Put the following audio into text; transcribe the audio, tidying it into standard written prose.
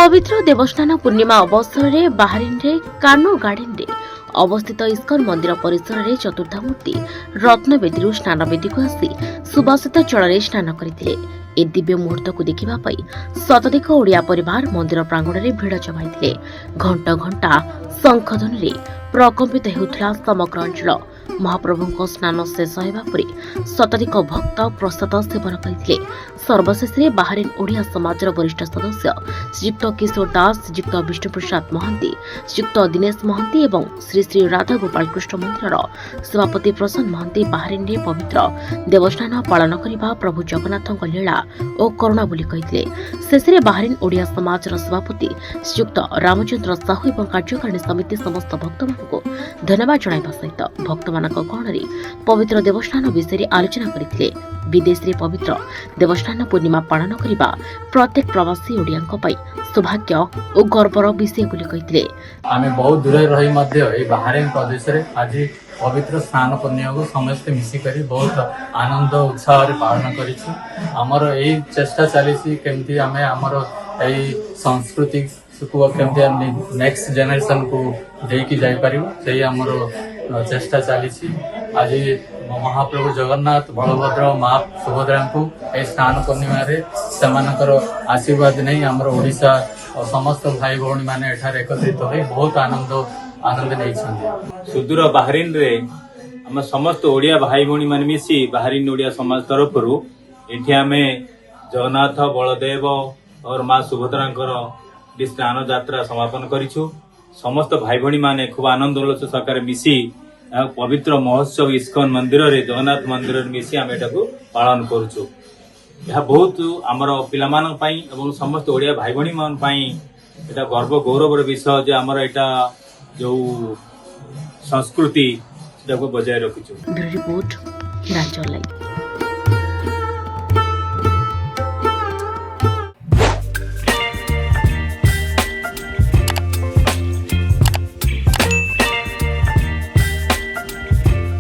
पवित्र देवस्नान पूर्णिमा अवसर में बाहरीन रे कानो गार्डन रे अवस्थित इस्कन मंदिर परिसर में चतुर्धामूर्ति रत्नवेदी स्नानवेदी को आसी सुबासित जल स्नान करते। ए दिव्य मुहूर्त को देखा शताधिक ओडिया परिवार मंदिर प्रांगण में भिड़ जमाई। घंटा घंटा शंखध्वनि प्रकम्पित होता समग्र अंचल। महाप्रभु स्नान शेष होगा पर शताधिक भक्त प्रसाद सेवन करते। सर्वशेष बाहरीन ओडिया समाज वरिष्ठ सदस्य श्रीयुक्त किशोर दास, श्रीयुक्त विष्णुप्रसाद महांती, श्रीयुक्त दिनेश महांती एवं श्री श्री राधा गोपाल कृष्ण मंदिर सभापति प्रसन्न महांती बाहरीन में पवित्र देवस्नान पालन करने प्रभु जगन्नाथ लीला और करुणा बोली कहते। शेष में बाहरीन ओडिया समाज सभापति श्रीयुक्त रामचंद्र साहू और कार्यकारिणी समिति समस्त भक्त मानक धन्यवाद जणाइबा सहित भक्त गहण पवित्र देवस्नान विषय आलोचना करते। विदेश में पवित्र देवस्नान पूर्णिमा पालन करने प्रत्येक प्रवासी ओडिया सौभाग्य और गर्वर विषय बोली कहते। आमे बहुत दूर रही बाहरीन प्रदेश रे आज पवित्र स्नान पूर्णिमा को समस्त मिसिकरी बहुत आनंद उत्साह पालन करिछु। हमर एई चेष्टा चलीछि केमती आमे हमर एई संस्कृति को केमती नेक्स्ट जनरेशन को देकी जाई परिबो सेही हमर चेष्टा चलीछि। आज महाप्रभु जगन्नाथ बलभद्र माँ सुभद्रा को स्नान पूर्णिमा रे सेमानकर आशीर्वाद नहीं हमर ओडिशा और समस्त भाई भौणी माने एठार एकत्रित होई बहुत आनंद नहीं छथि। सुदूर बाहरीन रे हम समस्त ओडिया भाई भौणी माने मिसी बाहरीन ओडिया समाज तरफ एठी आमे जगन्नाथ बलदेव और माँ सुभद्रांकर स्नान यात्रा समापन करिछु। समस्त भाई भौणी माने खूब आनंद उल्लास सहकारे मिसी पवित्र महोत्सव इस्कन मंदिर रे जगन्नाथ मंदिर मिसी आम एटा को पालन करूछु। यह बहुत आमर पिला मान पई एवं समस्त ओडिया भाई भौणी मान पई एटा गर्व गौरवर विषय जे आमर एटा जो संस्कृति सेटा को बजाय रखिछु। Report हिराचल live.